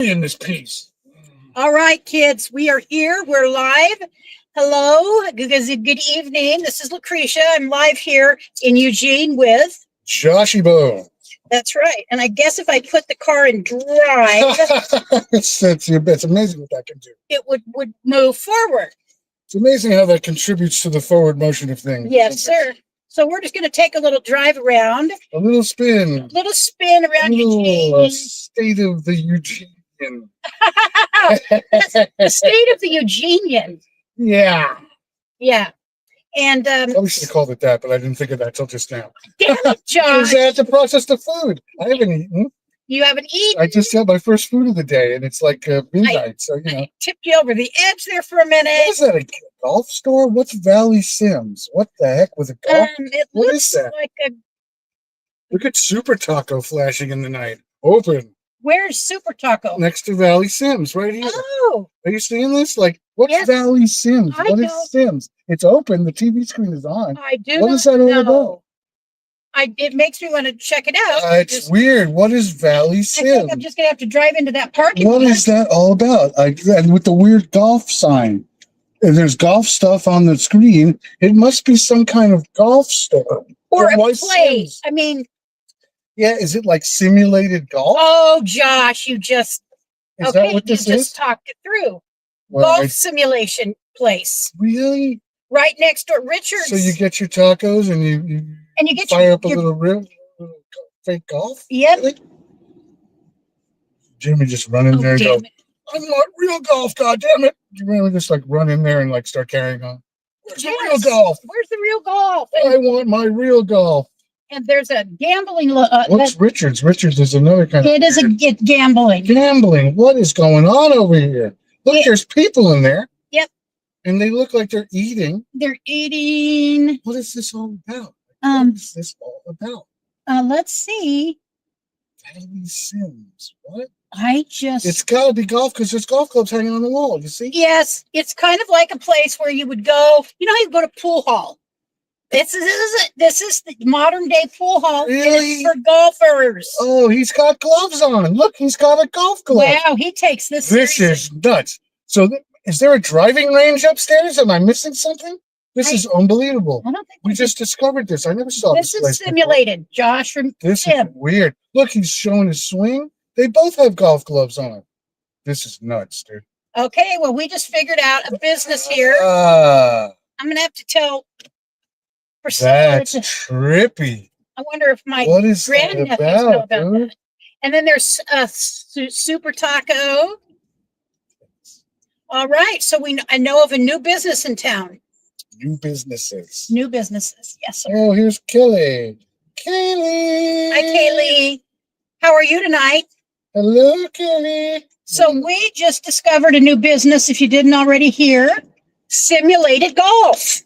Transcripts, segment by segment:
in this piece. All right, kids, we are here. We're live. Hello, good evening. This is Lucretia. I'm live here in Eugene with Joshy Bo. That's right. And I guess if I put the car in drive, it's amazing what that can do. It would move forward. It's amazing how that contributes to the forward motion of things. Yes, sir. So we're just going to take a little drive around. A little spin. A little spin around Eugene. State of the Eugenian. The state of the Eugenian. Yeah. Yeah. And probably should have called it that, but I didn't think of that till just now. Damn it, John. Because I have to process the food. I haven't eaten. You haven't eaten? I just had my first food of the day, and it's like midnight. So you know. I tipped you over the edge there for a minute. What is that? A golf store? What's Valley Sims? What the heck with a golf? What is that? Like a. Look at Super Taco flashing in the night. Open. Where's Super Taco? Next to Valley Sims, right here. Oh. Are you seeing this? Like, what's Valley Sims? What is Sims? It's open. The TV screen is on. I do. What is that all about? It makes me want to check it out. It's weird. What is Valley Sims? I think I'm just gonna have to drive into that parking lot. What is that all about? And with the weird golf sign. If there's golf stuff on the screen, it must be some kind of golf store. Or a play. I mean. Yeah, is it like simulated golf? Oh, Josh, you just is that what this you just talked it through. Well, golf simulation place. Really? Right next door, Richard's. So you get your tacos and you get fire up a little fake golf? Yep. Really? Jimmy just run in there and go, I want real golf, goddammit. You really just like run in there and like start carrying on. Where's the real golf? Where's the real golf? I want my real golf. And there's a gambling. What's Richard's? Richard's is another kind of. It is gambling. Gambling. What is going on over here? Look, there's people in there. Yep. And they look like they're eating. They're eating. What is this all about? What is this all about? Let's see. Valley Sims. What? It's got to be golf because there's golf clubs hanging on the wall. You see? Yes. It's kind of like a place where you would go. You know how you go to pool hall. This is the modern day pool hall. Really? For golfers. Oh, he's got gloves on. Look, he's got a golf glove. Wow, he takes this. This is nuts. So, is there a driving range upstairs? Am I missing something? This is unbelievable. I don't think we just discovered this. I never saw this. This is simulated, before. Josh. This is weird. Look, he's showing his swing. They both have golf gloves on. This is nuts, dude. Okay, well, we just figured out a business here. I'm gonna have to tell. That's trippy. I wonder if my grandnephews know about that. And then there's Super Taco. All right, so I know of a new business in town. New businesses. New businesses, yes, sir. Oh, here's Kelly. Kaylee. Hi, Kaylee. How are you tonight? Hello, Kelly. So we just discovered a new business, if you didn't already hear, simulated golf.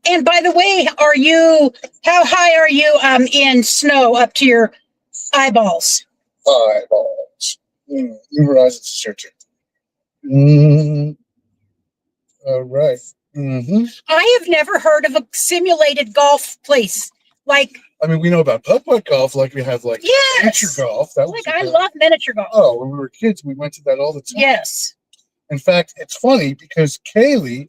And by the way, how high are you in snow up to your eyeballs? Eyeballs. New Horizons searching. All right. I have never heard of a simulated golf place. Like, I mean, we know about putt-putt golf, like we have miniature golf. I love miniature golf. Oh, when we were kids, we went to that all the time. Yes. In fact, it's funny because Kaylee,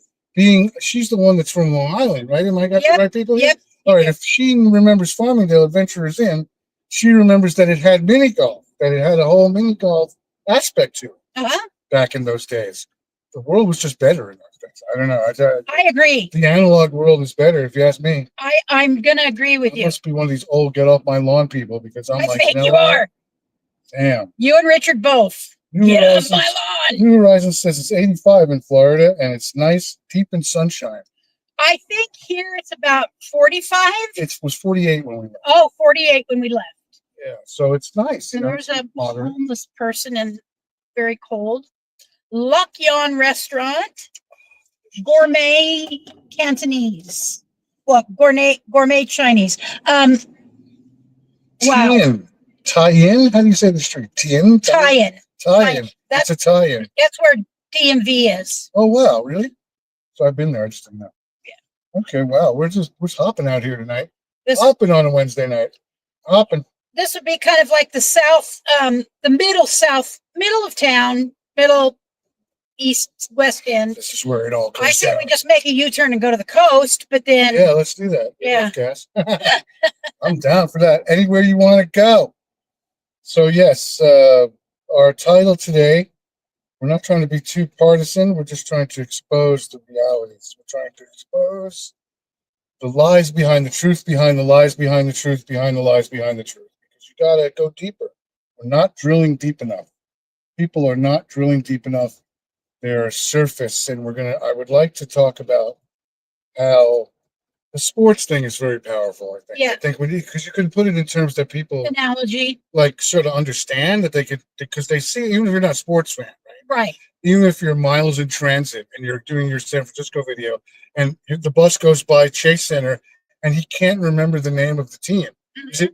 she's the one that's from Long Island, right? Am I got the right people here? Yep. All right. If she remembers Farmingdale Adventurers Inn, she remembers that it had mini golf, that it had a whole mini golf aspect to it back in those days. The world was just better in those days. I don't know. I agree. The analog world is better, if you ask me. I'm going to agree with you. Must be one of these old get off my lawn people because I'm like, you are. Damn. You and Richard both. Get off my lawn. New Horizons says it's 85 in Florida and it's nice, deep in sunshine. I think here it's about 45. It was 48 when we left. Oh, 48 when we left. Yeah, so it's nice. And there's a homeless person and very cold. Luck Yon Restaurant. Gourmet Cantonese. Well, gourmet Chinese. Wow. Tie-in? How do you say the street? Tie-in? Tie-in. Tie-in. That's a tie-in. That's where DMV is. Oh, wow. Really? So I've been there. I just didn't know. Yeah. Okay, wow. We're hopping out here tonight. Hopping on a Wednesday night. Hopping. This would be kind of like the south, the middle south middle of town, middle east west end. This is where it all goes I say down. we just make a U-turn and go to the coast, but then Yeah, let's do that. Yeah. Gas. I'm down for that. Anywhere you want to go. So yes, our title today, we're not trying to be too partisan. We're just trying to expose the realities. We're trying to expose the lies behind the truth, behind the lies, behind the truth, behind the lies, behind the truth. Because you gotta go deeper. We're not drilling deep enough. People are not drilling deep enough. They're surface, and I would like to talk about how the sports thing is very powerful. I think. Yeah. I think because you can put it in terms that people analogy, like sort of understand that they could, because they see, even if you're not a sports fan, right? right? Even if you're miles in transit and you're doing your San Francisco video, and the bus goes by Chase Center, and he can't remember the name of the team. Mm-hmm. He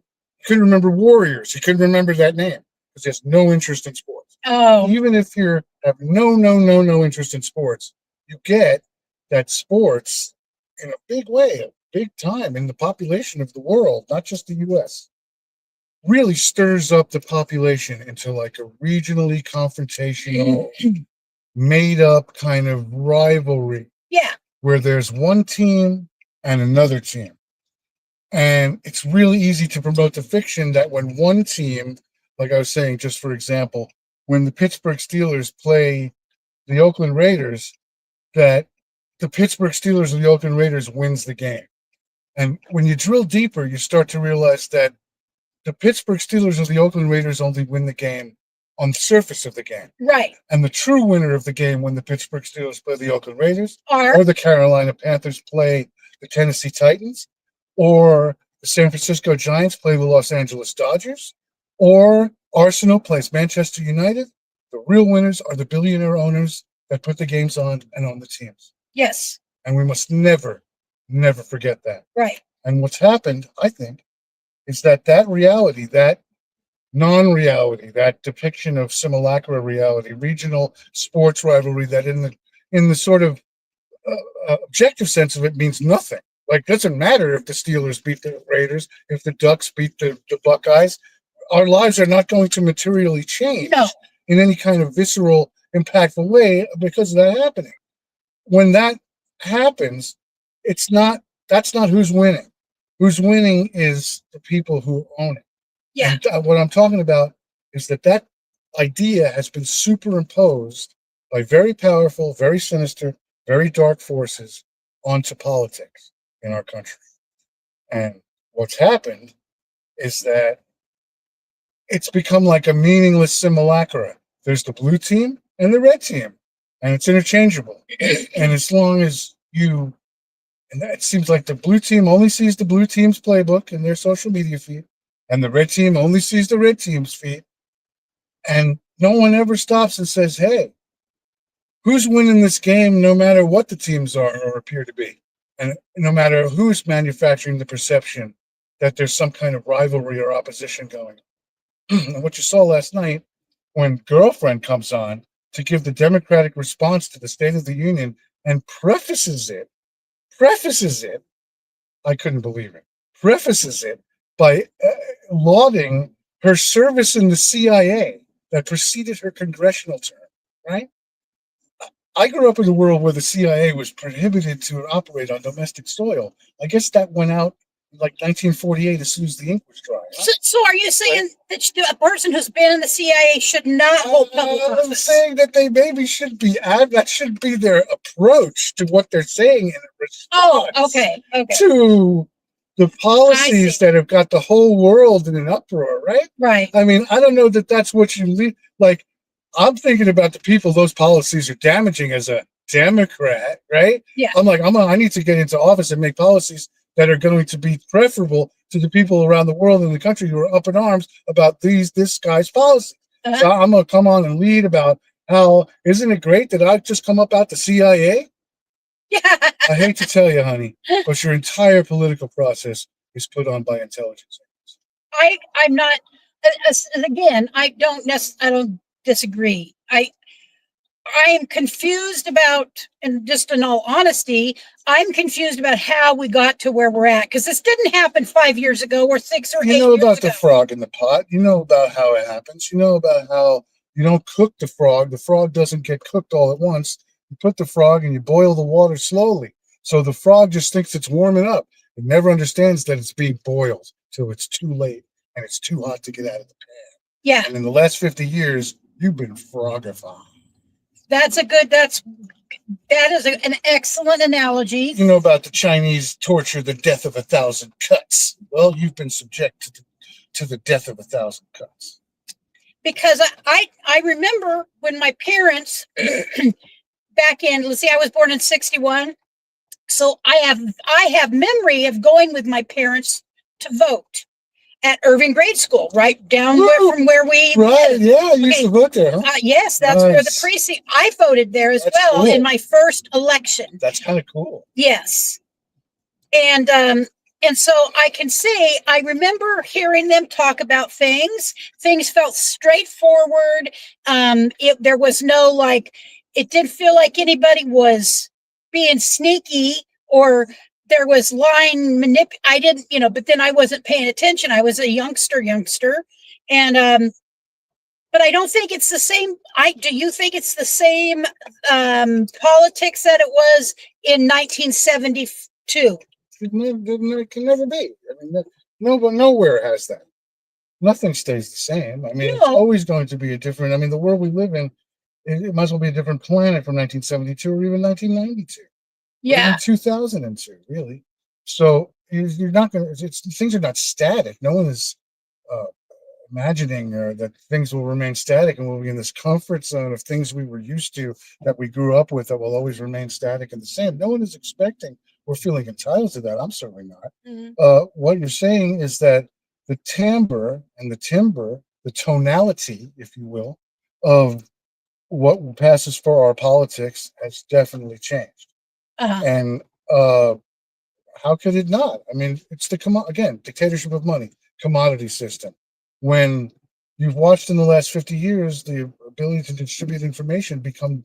couldn't remember Warriors. He couldn't remember that name because he has no interest in sports. Oh, Even if you have no interest in sports, you get that sports in a big way, a big time in the population of the world, not just the U.S., really stirs up the population into like a regionally confrontational, made up kind of rivalry. Yeah. Where there's one team and another team. And it's really easy to promote the fiction that when one team, like I was saying, just for example, when the Pittsburgh Steelers play the Oakland Raiders, that the Pittsburgh Steelers or the Oakland Raiders wins the game. And when you drill deeper, you start to realize that the Pittsburgh Steelers or the Oakland Raiders only win the game on the surface of the game. Right. And the true winner of the game when the Pittsburgh Steelers play the Oakland Raiders or the Carolina Panthers play the Tennessee Titans, or the San Francisco Giants play the Los Angeles Dodgers, or Arsenal plays Manchester United, the real winners are the billionaire owners that put the games on and own the teams. Yes. And we must never forget that. Right. And what's happened, I think, is that reality, that non-reality, that depiction of simulacra reality, regional sports rivalry, that in the sort of objective sense of it means nothing. Like, it doesn't matter if the Steelers beat the Raiders, if the Ducks beat the Buckeyes. Our lives are not going to materially change in any kind of visceral, impactful way because of that happening. When that happens, that's not who's winning. Who's winning is the people who own it. Yeah. And what I'm talking about is that idea has been superimposed by very powerful, very sinister, very dark forces onto politics in our country. And what's happened is that it's become like a meaningless simulacra. There's the blue team and the red team, and it's interchangeable. And as long as and it seems like the blue team only sees the blue team's playbook in their social media feed, and the red team only sees the red team's feed. And no one ever stops and says, hey, who's winning this game no matter what the teams are or appear to be? And no matter who's manufacturing the perception that there's some kind of rivalry or opposition going. And what you saw last night when Girlfriend comes on to give the Democratic response to the State of the Union and prefaces it, I couldn't believe it, prefaces it by lauding her service in the CIA that preceded her congressional term, right? I grew up in a world where the CIA was prohibited to operate on domestic soil. I guess that went out like 1948 as soon as the ink was dry. Huh? So are you saying that a person who's been in the CIA should not hold public office? I'm saying that they maybe should be, that should be their approach to what they're saying in response to the policies that have got the whole world in an uproar, right? Right. I mean, I don't know that that's what you leave. Like, I'm thinking about the people those policies are damaging as a Democrat, right? Yeah. I'm like, I need to get into office and make policies that are going to be preferable to the people around the world and the country who are up in arms about this guy's policies. Uh-huh. So I'm going to come on and lead about how, isn't it great that I've just come up out the CIA? Yeah. I hate to tell you, honey, but your entire political process is put on by intelligence. I'm not, again, I don't disagree. I'm confused about, and just in all honesty, I'm confused about how we got to where we're at, because this didn't happen 5 years ago or 6 or 8 years ago. You know about the frog in the pot. You know about how it happens. You know about how You don't cook the frog. The frog doesn't get cooked all at once. You put the frog and you boil the water slowly. So the frog just thinks it's warming up. It never understands that it's being boiled till it's too late and it's too hot to get out of the pan. Yeah. And in the last 50 years, you've been frogified. That is an excellent analogy. You know about the Chinese torture, the death of 1,000 cuts. Well, you've been subject to the death of 1,000 cuts. Because I remember when my parents back in, let's see, I was born in 61. So I have memory of going with my parents to vote at Irving Grade School, right down from where we right. Yeah, you used to vote there, huh? Yes, that's where the precinct. I voted there as well in my first election. That's kind of cool. Yes, and so I can say I remember hearing them talk about things. Things felt straightforward. There was no like. It didn't feel like anybody was being sneaky or there was line I didn't, but then I wasn't paying attention. I was a youngster. And, but I don't think it's the same. Do you think it's the same, politics that it was in 1972? It can never be. I mean, nowhere has that. Nothing stays the same. I mean, it's always going to be a different, the world we live in, it might as well be a different planet from 1972 or even 1992. Yeah. Even 2002, really. So you're not going to, things are not static. No one is imagining that things will remain static and we'll be in this comfort zone of things we were used to, that we grew up with, that will always remain static and the same. No one is expecting or feeling entitled to that. I'm certainly not. Mm-hmm. What you're saying is that the timbre and the timbre, the tonality, if you will, of what passes for our politics has definitely changed. And how could it not? I mean, it's again, dictatorship of money, commodity system. When you've watched in the last 50 years, the ability to distribute information become,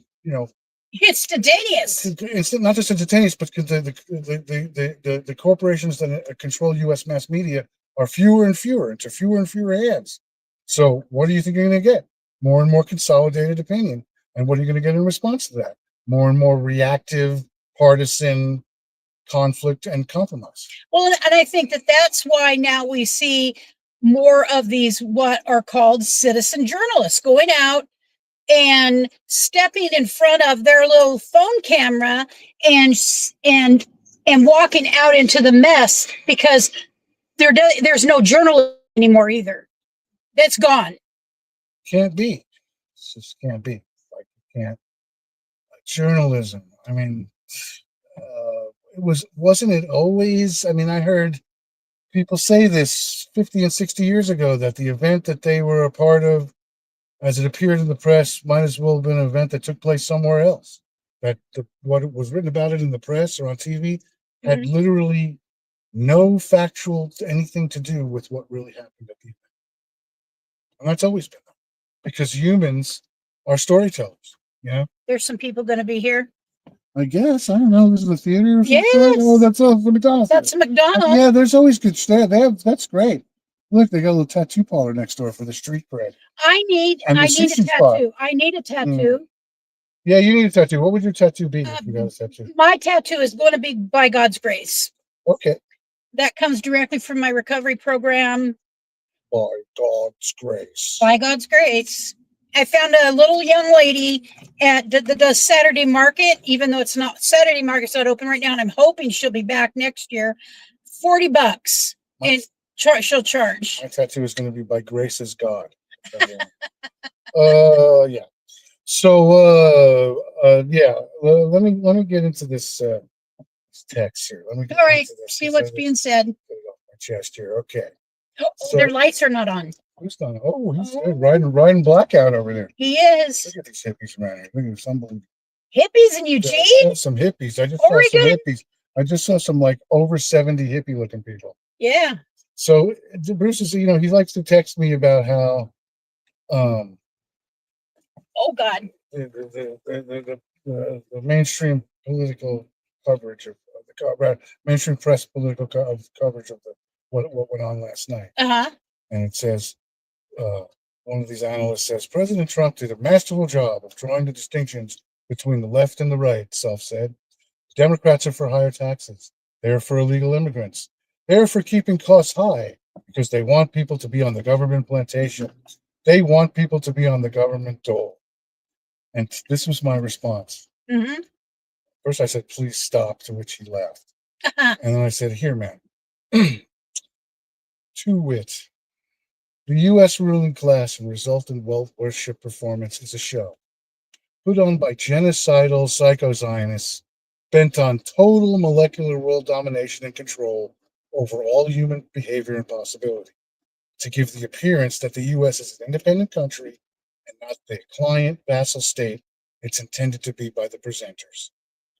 instantaneous. It's not just instantaneous, but the corporations that control U.S. mass media are fewer and fewer, into fewer and fewer hands. So what do you think you're going to get? More and more consolidated opinion. And what are you going to get in response to that? More and more reactive, partisan conflict and compromise. Well, and I think that's why now we see more of these what are called citizen journalists going out and stepping in front of their little phone camera and walking out into the mess, because there's no journalism anymore either. That's gone. Can't be. It just can't be. Like, you can't. Journalism. I mean, wasn't it always? I mean, I heard people say this 50 and 60 years ago, that the event that they were a part of, as it appeared in the press, might as well have been an event that took place somewhere else. That what was written about it in the press or on TV had literally no factual anything to do with what really happened at the event. And that's always been that. Because humans are storytellers, There's some people going to be here. I guess. I don't know. This is a theater or something. Yes. Oh, that's a McDonald's. That's a McDonald's. Yeah, there's always good stuff. That's great. Look, they got a little tattoo parlor next door for the street cred. I need a tattoo. Spot. I need a tattoo. Yeah, you need a tattoo. What would your tattoo be if you got a tattoo? My tattoo is going to be By God's Grace. Okay. That comes directly from my recovery program. By God's grace. By God's grace. I found a little young lady that does Saturday market, even though it's not Saturday market's not open right now, and I'm hoping she'll be back next year. $40, and she'll charge. My tattoo is going to be By Grace is God. Yeah. So yeah. Let me get into this text here. Let me get all right. Into this. See what's being said. Get it off my chest here. Okay. Oh, so, their lights are not on. Who's done? Oh, he's riding blackout over there. He is. Look at these hippies around here. Look at this unbelievable. Hippies in Eugene? Yeah, some hippies. I just saw some hippies. I just saw some like over 70 hippie looking people. Yeah. So Bruce is, he likes to text me about how oh God. The mainstream political coverage of the mainstream press political coverage of what went on last night. Uh-huh. And it says, one of these analysts says, President Trump did a masterful job of drawing the distinctions between the left and the right, Self said. Democrats are for higher taxes. They're for illegal immigrants. They're for keeping costs high because they want people to be on the government plantation. They want people to be on the government dole. And this was my response. Mm-hmm. First I said, please stop, to which he laughed. And then I said, here, man. To wit, the U.S. ruling class and resultant wealth worship performance is a show put on by genocidal psycho-Zionists bent on total molecular world domination and control over all human behavior and possibility, to give the appearance that the U.S. is an independent country and not the client vassal state it's intended to be by the presenters.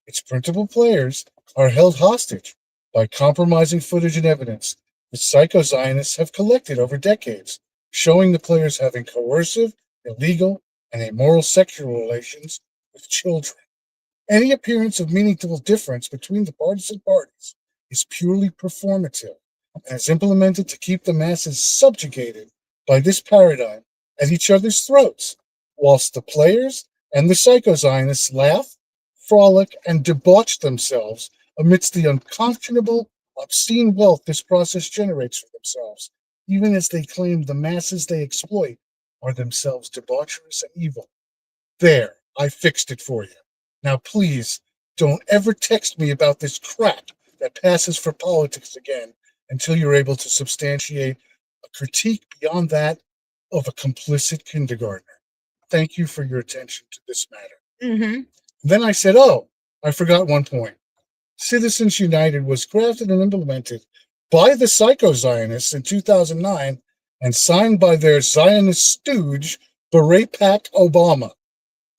Its principal players are held hostage by compromising footage and evidence the psycho-Zionists have collected over decades, showing the players having coercive, illegal, and immoral sexual relations with children. Any appearance of meaningful difference between the partisan parties is purely performative and is implemented to keep the masses subjugated by this paradigm at each other's throats, whilst the players and the psycho-Zionists laugh, frolic, and debauch themselves amidst the unconscionable, obscene wealth this process generates for themselves, even as they claim the masses they exploit are themselves debaucherous and evil. There, I fixed it for you. Now, please, don't ever text me about this crap that passes for politics again until you're able to substantiate a critique beyond that of a complicit kindergartner. Thank you for your attention to this matter. Mm-hmm. Then I said, oh, I forgot one point. Citizens United was crafted and implemented by the psycho-Zionists in 2009 and signed by their Zionist stooge, Beret Pack Obama,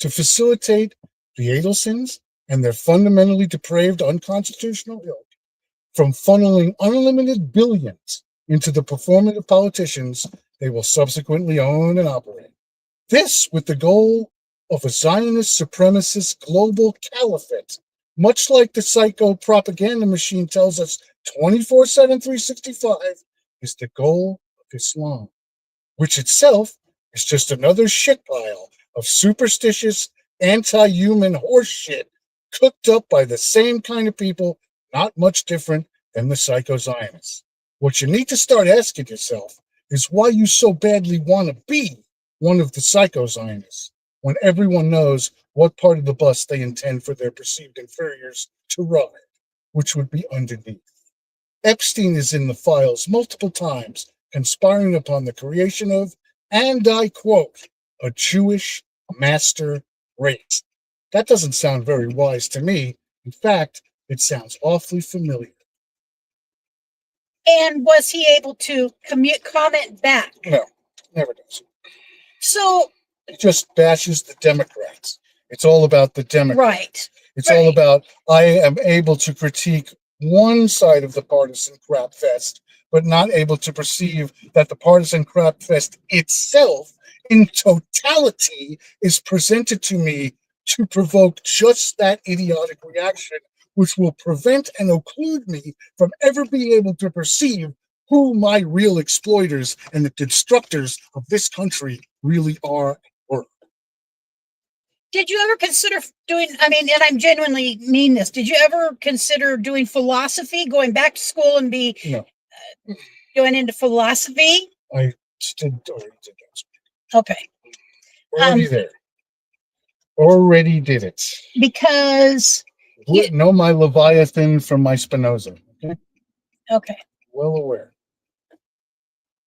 to facilitate the Adelsons and their fundamentally depraved unconstitutional ilk from funneling unlimited billions into the performative politicians they will subsequently own and operate. This with the goal of a Zionist supremacist global caliphate, much like the psycho propaganda machine tells us 24/7, 365, is the goal of Islam, which itself is just another shit pile of superstitious, anti-human horse shit cooked up by the same kind of people, not much different than the psycho-Zionists. What you need to start asking yourself is why you so badly want to be one of the psycho-Zionists when everyone knows what part of the bus they intend for their perceived inferiors to ride, which would be underneath. Epstein is in the files multiple times, conspiring upon the creation of, and I quote, a Jewish master race. That doesn't sound very wise to me. In fact, it sounds awfully familiar. And was he able to comment back? No, never does. So it just bashes the Democrats. It's all about the Democrats. Right. It's all about, I am able to critique one side of the partisan crap fest, but not able to perceive that the partisan crap fest itself in totality is presented to me to provoke just that idiotic reaction, which will prevent and occlude me from ever being able to perceive who my real exploiters and the destructors of this country really are and were. Did you ever consider doing, and I genuinely mean this, did you ever consider doing philosophy, going back to school and No. Going into philosophy? I already did that. Okay. Already did it. Because wouldn't know my Leviathan from my Spinoza. Okay. Well aware.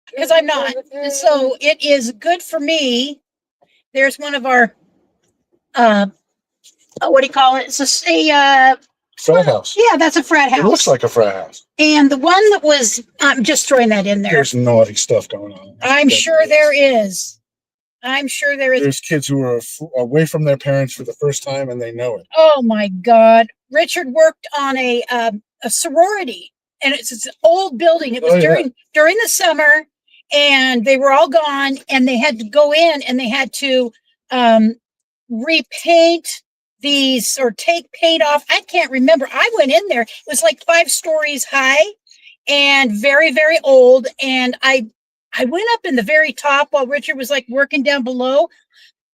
Because I'm not. So it is good for me. There's one of our, what do you call it? It's a frat house. Yeah, that's a frat house. It looks like a frat house. And the one that was, I'm just throwing that in there. There's naughty stuff going on. I'm sure there is. I'm sure there is. There's kids who are away from their parents for the first time and they know it. Oh my God. Richard worked on a sorority, and it's an old building. It was during the summer, and they were all gone, and they had to go in and they had to repaint these or take paint off. I can't remember. I went in there. It was like 5 stories high and very, very old. And I I went up in the very top while Richard was like working down below.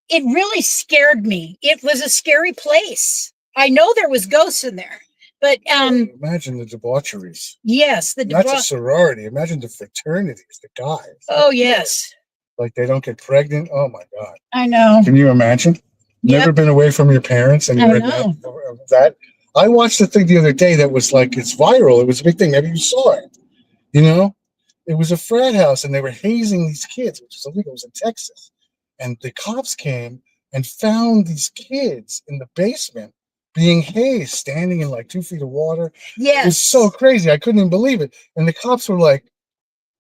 It really scared me. It was a scary place. I know there was ghosts in there, but imagine the debaucheries. yes, That's a sorority. Imagine the fraternities, the guys. Oh yes. Like they don't get pregnant. Oh my God. I know. Can you imagine? Never Yep. been away from your parents and you read that. I watched the thing the other day that was like, it's viral. It was a big thing. Maybe you saw it. You know, it was a frat house and they were hazing these kids, which was illegal. It was in Texas. And the cops came and found these kids in the basement being hazed, standing in like 2 feet of water. Yes. It was so crazy. I couldn't even believe it. And the cops were like,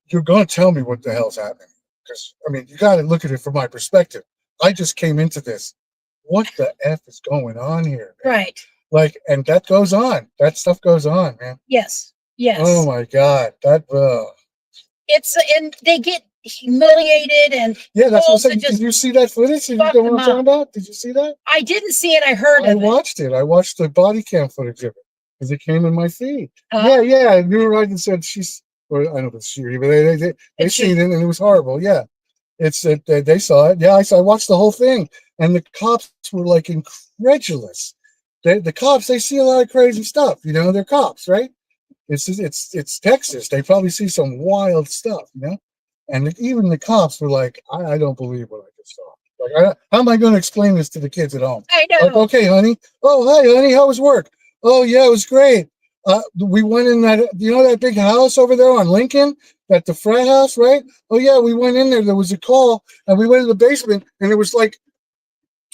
you're going to tell me what the hell's happening. Because, I mean, you got to look at it from my perspective. I just came into this. What the F is going on here? Man? Right. Like, and that goes on. That stuff goes on, man. Yes. Yes. Oh my God. That, it's, and they get humiliated and yeah, that's what I'm saying. Did you see that footage? Did you know what I'm talking about? Did you see that? I didn't see it. I heard I watched it. I watched the body cam footage of it because it came in my feed. Uh-huh. Yeah. You were right and said she's, or I don't know if it's she, but they seen it and it was horrible. Yeah. It's they saw it. Yeah, I watched the whole thing. And the cops were like incredulous. The cops, they see a lot of crazy stuff. You know, they're cops, right? It's Texas. They probably see some wild stuff, you know? And even the cops were like, I don't believe what I just saw. Like, how am I going to explain this to the kids at home? I know. Like, okay, honey. Oh, hi, honey. How was work? Oh, yeah, it was great. We went in that, you know, that big house over there on Lincoln, at the frat house, right? Oh, yeah, we went in there. There was a call, and we went in the basement, and there was like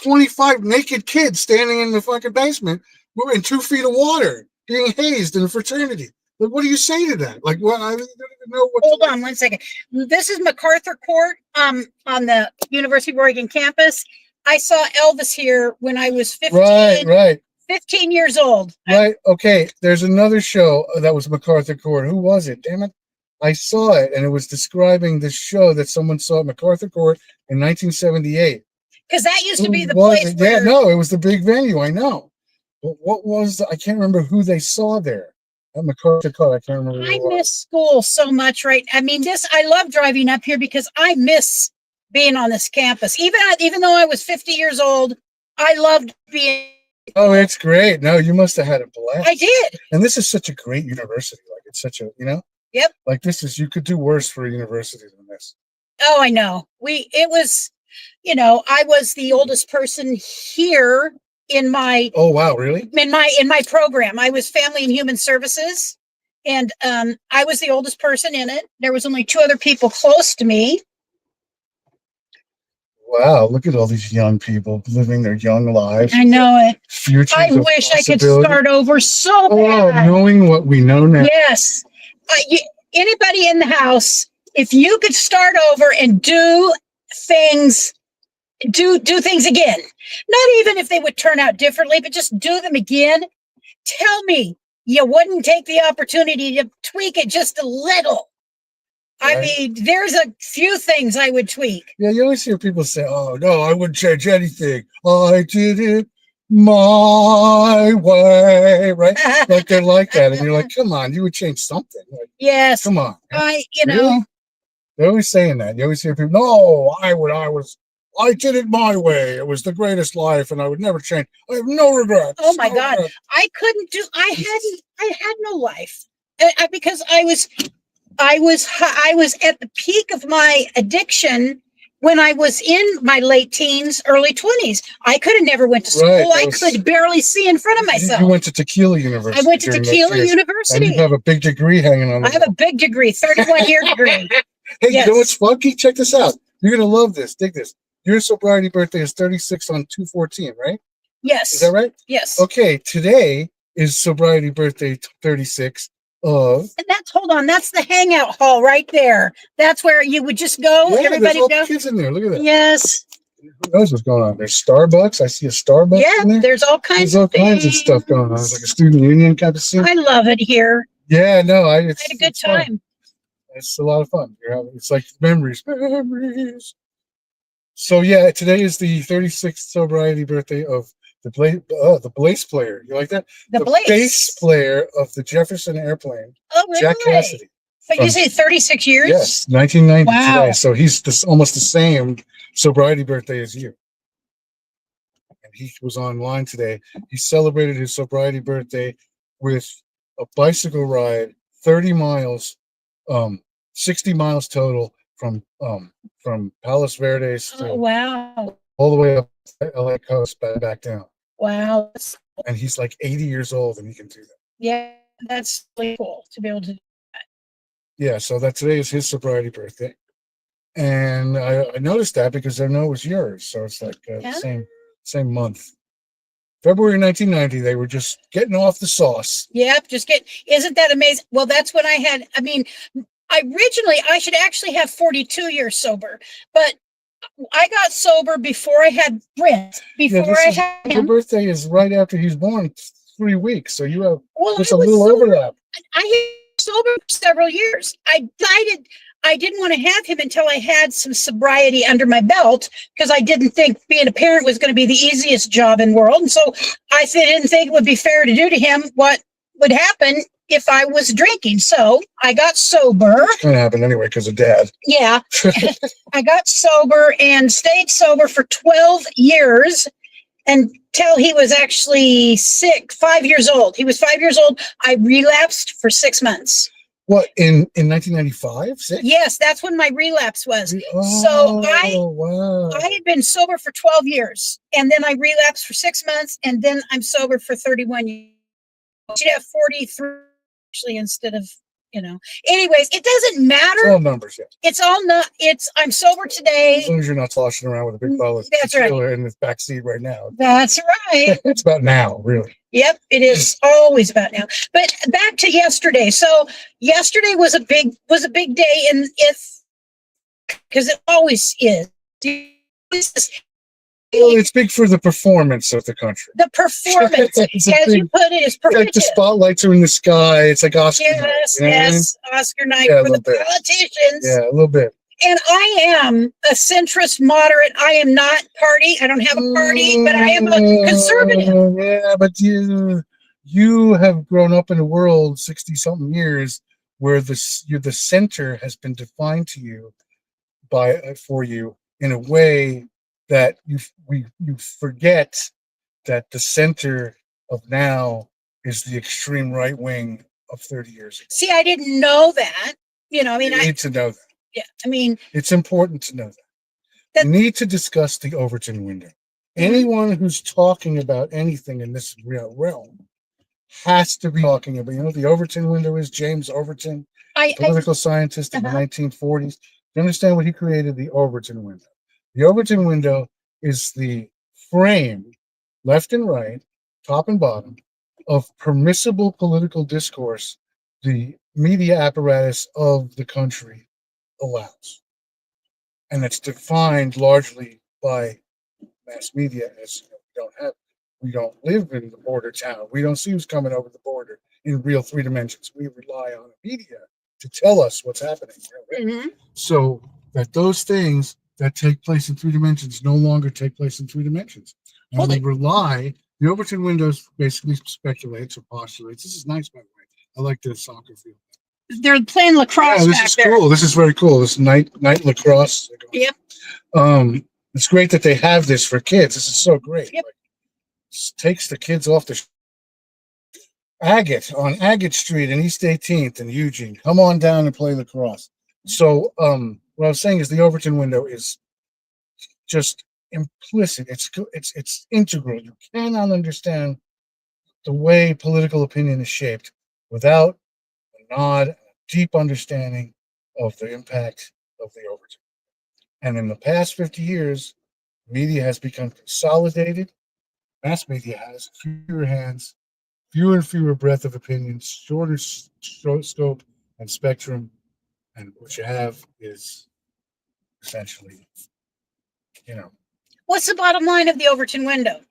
25 naked kids standing in the fucking basement. We were in 2 feet of water, being hazed in a fraternity. Like, what do you say to that? Like, what? I don't even know what. Hold on 1 second. This is MacArthur Court on the University of Oregon campus. I saw Elvis here when I was 15. Right. 15 years old. Right. Okay. There's another show that was MacArthur Court. Who was it? Damn it. I saw it, and it was describing the show that someone saw at MacArthur Court in 1978. Because that used to be the place. Yeah, no, it was the big venue. I know. But what was I can't remember who they saw there at MacArthur Court. I can't remember. I miss school so much, right? I mean, I love driving up here because I miss being on this campus. Even though I was 50 years old, I loved being. Oh, it's great. No, you must have had a blast. I did. And this is such a great university. Like, it's such a, you know? Yep. Like, you could do worse for a university than this. Oh, I know. It was, you know, I was the oldest person here in my. Oh, wow, really? In my program. I was Family and Human Services, and I was the oldest person in it. There was only 2 other people close to me. Wow, look at all these young people living their young lives. I know it. Future. I wish I could start over so bad. Knowing what we know now. Yes. Anybody in the house, if you could start over and do things again, not even if they would turn out differently, but just do them again, tell me you wouldn't take the opportunity to tweak it just a little. Right. I mean, there's a few things I would tweak. Yeah, you always hear people say, oh, no, I wouldn't change anything. I did it my way, right? Like they're like that. And you're like, come on, you would change something. Like, yes. Come on. You really? know. They're always saying that. You always hear people, no, I did it my way. It was the greatest life and I would never change. I have no regrets. Oh my God. I couldn't do, I had no life. Because I was at the peak of my addiction when I was in my late teens, early 20s. I could have never went to school. Right, I could barely see in front of myself. You went to Tequila University. I went to Tequila University. And you have a big degree hanging on. I have a big degree, 31-year degree. Hey, yes. You know what's funky? Check this out. You're going to love this. Dig this. Your sobriety birthday is 36 on 2/14, right? Yes. Is that right? Yes. Okay. Today is sobriety birthday 36. And that's the hangout hall right there. That's where you would just go. Yeah, everybody there's all kids in there. Look at that. Yes. Who knows what's going on? There's Starbucks. I see a Starbucks. Yeah, in there. There's all kinds of stuff going on. It's like a student union kind of scene. I love it here. Yeah, no, I had a good time. Fun. It's a lot of fun. It's like memories. So yeah, today is the 36th sobriety birthday of the bass player. You like that? The bass player of the Jefferson Airplane. Oh, really? Jack Cassidy. But you say 36 years? Yes, 1990 Wow. today. So he's almost the same sobriety birthday as you. And he was online today. He celebrated his sobriety birthday with a bicycle ride, 30 miles, 60 miles total from Palos Verdes Wow. all the way up the LA coast back down. Wow. And he's like 80 years old and he can do that. Yeah, that's really cool to be able to do that. Yeah, so that today is his sobriety birthday. And I noticed that because I know it was yours. So it's like same month. February 1990, they were just getting off the sauce. Yep, isn't that amazing? Well, that's when I should actually have 42 years sober, but I got sober before I had Brent, Your birthday is right after he's born, 3 weeks. So you have just a little sober. overlap. I was sober for several years. I decided I didn't want to have him until I had some sobriety under my belt because I didn't think being a parent was going to be the easiest job in the world. And so I didn't think it would be fair to do to him what would happen if I was drinking. So I got sober. It's going to happen anyway because of Dad. Yeah. I got sober and stayed sober for 12 years until he was actually 5 years old. He was 5 years old. I relapsed for 6 months. What, in 1995? Yes, that's when my relapse was. Wow. I had been sober for 12 years, and then I relapsed for 6 months, and then I'm sober for 31 years. I should have 43 actually instead of, Anyways, it doesn't matter. It's all numbers, yeah. I'm sober today. As long as you're not sloshing around with a big bottle of tequila in the back seat right now. That's right. It's about now, really. Yep, it is always about now. But back to yesterday. So yesterday was a big day, and because it always is. Well, it's big for the performance of the country. The performance, you put it, is perfect. Like the spotlights are in the sky. It's like Oscar night. Yes, Oscar night for the politicians. Yeah, a little bit. And I am a centrist moderate. I am not party. I don't have a party, but I am a conservative. Yeah, but you have grown up in a world 60-something years where the center has been defined to you for you in a way that you forget that the center of now is the extreme right wing of 30 years ago. See, I didn't know that. You need to know that. Yeah, it's important to know that. You need to discuss the Overton window. Anyone who's talking about anything in this realm has to be talking about, the Overton window is James Overton, political scientist in the 1940s. You understand what he created? The Overton window. The Overton window is the frame, left and right, top and bottom, of permissible political discourse the media apparatus of the country allows. And it's defined largely by mass media, as we don't live in the border town. We don't see who's coming over the border in real 3 dimensions. We rely on media to tell us what's happening. So that those things that take place in 3 dimensions no longer take place in 3 dimensions. And the Overton windows basically speculates or postulates. This is nice, by the way. I like the soccer field. They're playing lacrosse. Yeah, this is cool. This is very cool. This night lacrosse. Yep. It's great that they have this for kids. This is so great. Yep. Takes the kids off the Agate Street in East 18th in Eugene. Come on down and play lacrosse. So what I was saying is the Overton window is just implicit. It's integral. You cannot understand the way political opinion is shaped without a nod, a deep understanding of the impact of the Overton. And in the past 50 years, media has become consolidated. Mass media has fewer hands, fewer and fewer breadth of opinions, shorter scope and spectrum. And what you have is essentially, What's the bottom line of the Overton window?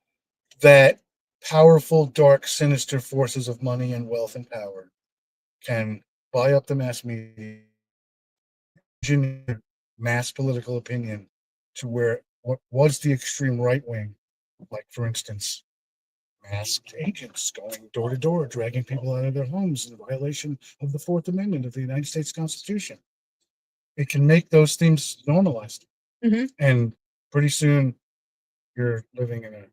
That powerful, dark, sinister forces of money and wealth and power can buy up the mass media, engineer mass political opinion to where what was the extreme right wing, like, for instance, masked agents going door to door, dragging people out of their homes in violation of the Fourth Amendment of the United States Constitution. It can make those things normalized. Mhm. And pretty soon you're living in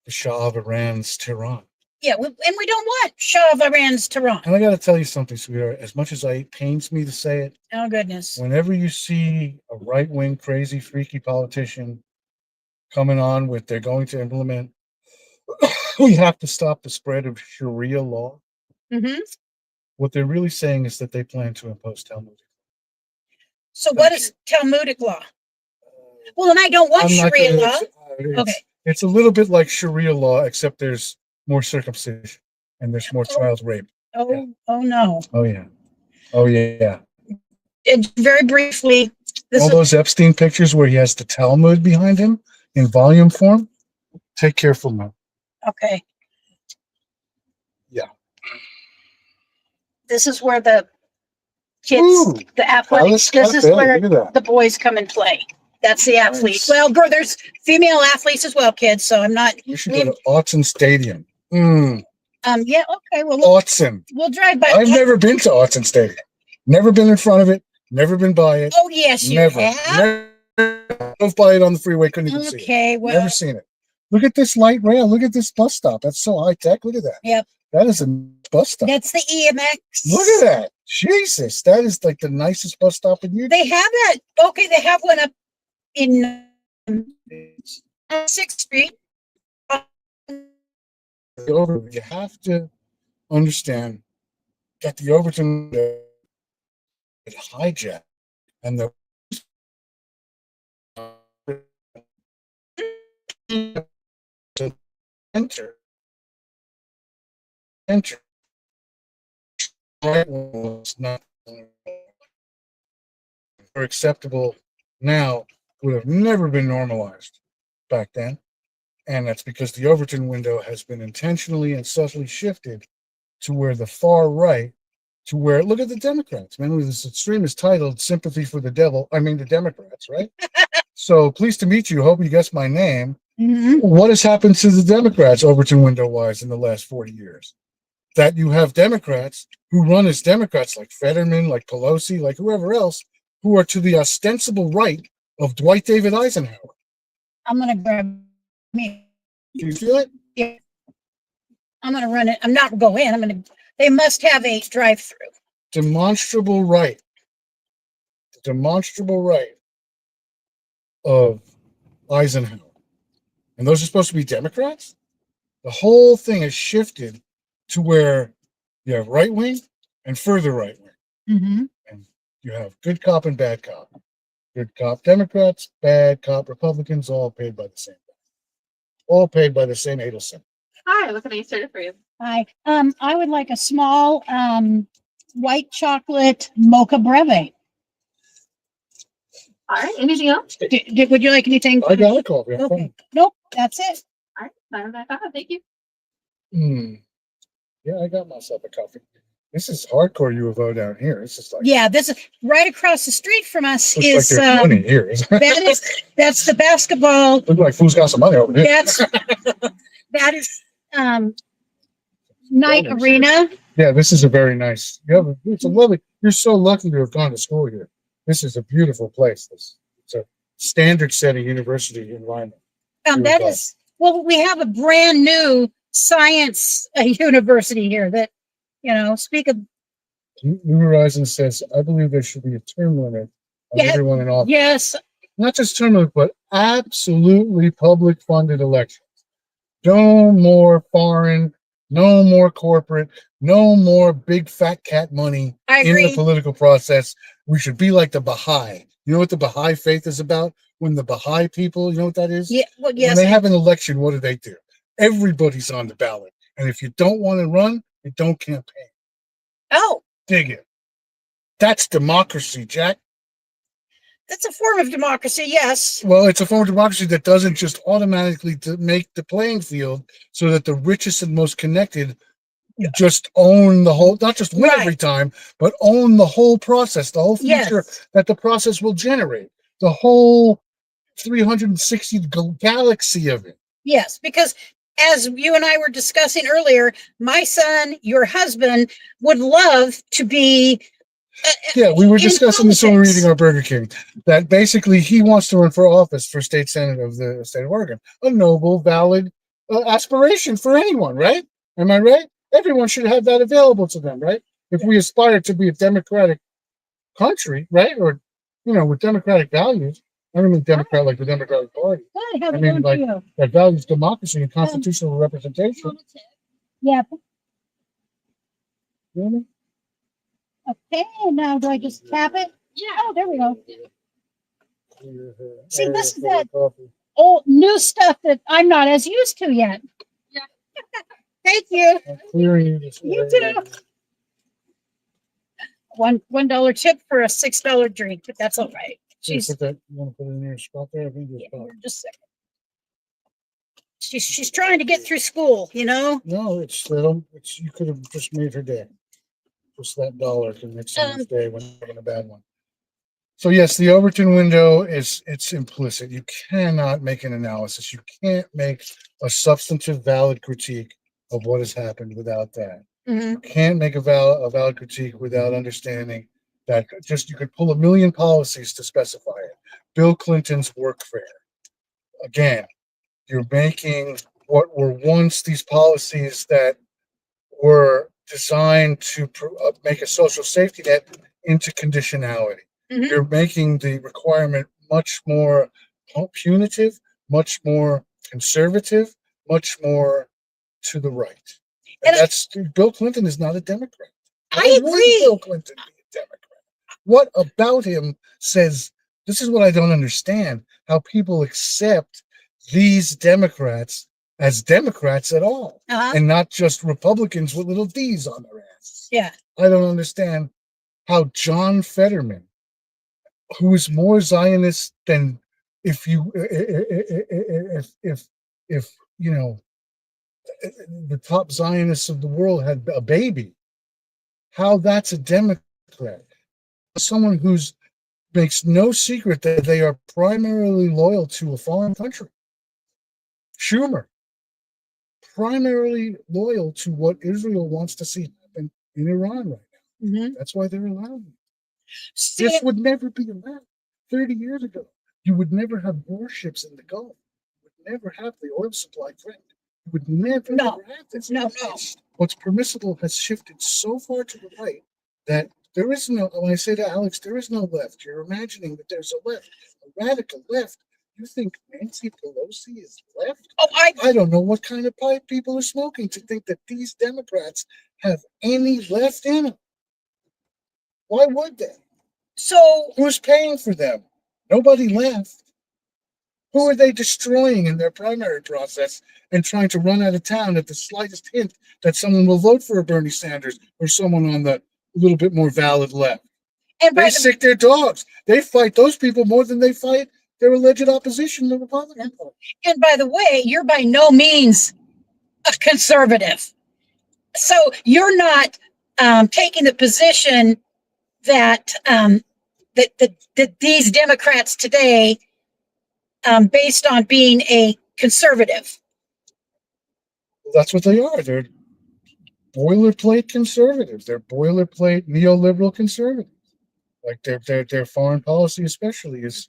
the Shah of Iran's Tehran. Yeah, and we don't want Shah of Iran's Tehran. And I got to tell you something, sweetheart. As much as it pains me to say it, Oh, goodness. whenever you see a right-wing, crazy, freaky politician coming on with they're going to implement, we have to stop the spread of Sharia law. Mm-hmm. What they're really saying is that they plan to impose Talmudic. So what is Talmudic law? Well, and I don't want Sharia law. Okay. It's a little bit like Sharia law, except there's more circumcision and there's more child rape. Oh, Yeah. Oh no. Oh yeah. Oh yeah. And very briefly, all those Epstein pictures where he has the Talmud behind him in volume form. Take careful note. Okay. Yeah. This is where the kids, Ooh, the athletes, this is where the boys come and play. That's the athletes. Nice. Well, there's female athletes as well, kids. So I'm not. You should go to Autzen Stadium. Yeah. Okay. Well, Autzen. We'll drive by. I've never been to Autzen Stadium. Never been in front of it. Never been by it. Oh yes, you have. Never drove by it on the freeway. Couldn't even see it. Okay. Well. Never seen it. Look at this light rail. Look at this bus stop. That's so high tech. Look at that. Yep. That is a bus stop. That's the EMX. Look at that. Jesus. That is like the nicest bus stop in Utah. They have that. Okay. They have one up in 6th Street. You have to understand that the Overton hijacked and the enter was not acceptable now, would have never been normalized back then. And that's because the Overton window has been intentionally and subtly shifted to where the far right, to where, look at the Democrats, man, this stream is titled Sympathy for the Devil. I mean, the Democrats, right? So pleased to meet you. Hope you guessed my name. Mm-hmm. What has happened to the Democrats, Overton window wise, in the last 40 years? That you have Democrats who run as Democrats like Fetterman, like Pelosi, like whoever else, who are to the ostensible right of Dwight David Eisenhower. I'm going to grab me. Do you feel it? Yeah. I'm going to run it. I'm not going to go in. They must have a drive-through. Demonstrable right. The demonstrable right of Eisenhower. And those are supposed to be Democrats? The whole thing has shifted to where you have right wing and further right wing. Mm-hmm. And you have good cop and bad cop. Good cop Democrats, bad cop Republicans, all paid by the same guy. All paid by the same Adelson. Hi, what can I serve for you? Hi. I would like a small white chocolate mocha breve. All right, anything else? Would you like anything? I got a coffee. Okay. Nope, that's it. All right, thank you. Yeah, I got myself a coffee. This is hardcore U of O down here. It's just like, yeah, this is right across the street from us. Looks Is like there's money here. That's the basketball. Look like fool's got some money over here. That is Night Arena. Yeah, this is a very nice. It's a lovely. You're so lucky to have gone to school here. This is a beautiful place. It's a standard setting university environment. That is, well, we have a brand new science university here that, speak of. New Horizon says, I believe there should be a term limit on everyone in office. Yes. Not just term limit, but absolutely public funded elections. No more foreign, no more corporate, no more big fat cat money in the political process. We should be like the Baha'i. You know what the Baha'i faith is about? When the Baha'i people, you know what that is? Yeah, well, yes. When they have an election, what do? Everybody's on the ballot. And if you don't want to run, you don't campaign. Oh. Dig it. That's democracy, Jack. That's a form of democracy, yes. Well, it's a form of democracy that doesn't just automatically make the playing field so that the richest and most connected just own the whole, not just win every time, but own the whole process, the whole future that the process will generate, the whole 360 galaxy of it. Yes, because as you and I were discussing earlier, my son, your husband, would love to be. Yeah, we were discussing this when we were politics. eating our Burger King. That basically he wants to run for office for state senate of the state of Oregon. A noble, valid aspiration for anyone, right? Am I right? Everyone should have that available to them, right? If we aspire to be a democratic country, right, or with democratic values. I don't mean Democrat like the Democratic Party. Good, how's I it mean going like for you? that values democracy and constitutional representation. Yeah. Really? Okay, now do I just tap it? Yeah. Oh, there we go. See, Area this is for that coffee. old new stuff that I'm not as used to yet. Yeah. Thank you. I'm clearing this You area. too. $1 tip for a $6 drink, but that's all right. You She's want to put it in your spot there? I think your yeah, spot. just a second. She's trying to get through school, No, it's little. It's you could have just made her day. Just that dollar can make someone's day when they're having a bad one. So yes, the Overton window it's implicit. You cannot make an analysis. You can't make a substantive, valid critique of what has happened without that. Mhm. You can't make a valid critique without understanding that just you could pull a million policies to specify it. Bill Clinton's workfare. Again, you're making what were once these policies that were designed to make a social safety net into conditionality. Mhm. You're making the requirement much more punitive, much more conservative, much more to the right. And that's Bill Clinton is not a Democrat. I Why would agree. Bill Clinton be a Democrat? What about him says this is what I don't understand? How people accept these Democrats as Democrats at all, Uh-huh. and not just Republicans with little D's on their asses. Yeah. I don't understand how John Fetterman, who is more Zionist than if the top Zionists of the world had a baby, how that's a Democrat. Someone who's makes no secret that they are primarily loyal to a foreign country. Schumer, primarily loyal to what Israel wants to see happen in Iran right now. Mhm. That's why they're allowing it. See, This would never be allowed 30 years ago. You would never have warships in the Gulf. You would never have the oil supply threatened. You would never, No. never have this. No. What's permissible has shifted so far to the right that there is no, when I say to Alex, there is no left. You're imagining that there's a left, a radical left. You think Nancy Pelosi is left? Oh, I don't know what kind of pipe people are smoking to think that these Democrats have any left in them. Why would they? so Who's paying for them? Nobody left. Who are they destroying in their primary process and trying to run out of town at the slightest hint that someone will vote for a Bernie Sanders or someone on the little bit more valid left? and by They the, sick their dogs. They fight those people more than they fight their alleged opposition, the Republican Party. and by the way, you're by no means a conservative. So you're not taking the position that that these Democrats today, based on being a conservative. That's what they are. They're boilerplate conservatives. They're boilerplate neoliberal conservatives. Like their foreign policy, especially, is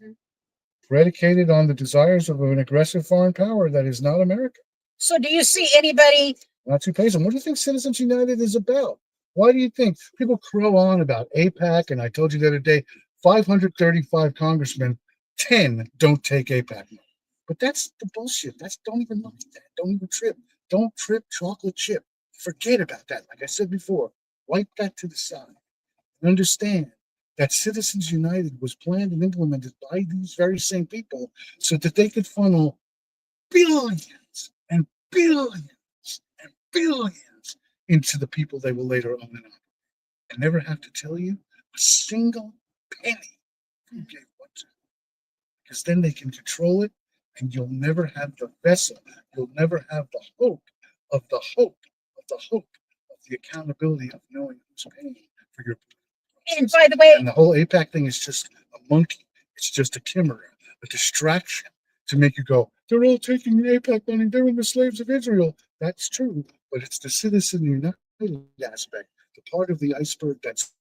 predicated on the desires of an aggressive foreign power that is not America. So do you see anybody? Not who pays them. What do you think Citizens United is about? Why do you think people crow on about AIPAC? And I told you the other day, 535 congressmen, 10 don't take AIPAC money. But that's the bullshit. Don't even look at that. Don't even trip. Don't trip chocolate chip. Forget about that. Like I said before, wipe that to the side. And understand that Citizens United was planned and implemented by these very same people so that they could funnel billions and billions and billions into the people they will later own and operate, and never have to tell you a single penny who gave what to, because then they can control it, and you'll never have the vessel, you'll never have the hope of the hope of the hope of the accountability of knowing who's paying for your. And by the way, And the whole AIPAC thing is just a monkey. It's just a chimera, a distraction. to make you go, they're all taking the AIPAC money, they're in the slaves of Israel. That's true, but it's the citizen united aspect, the part of the iceberg that's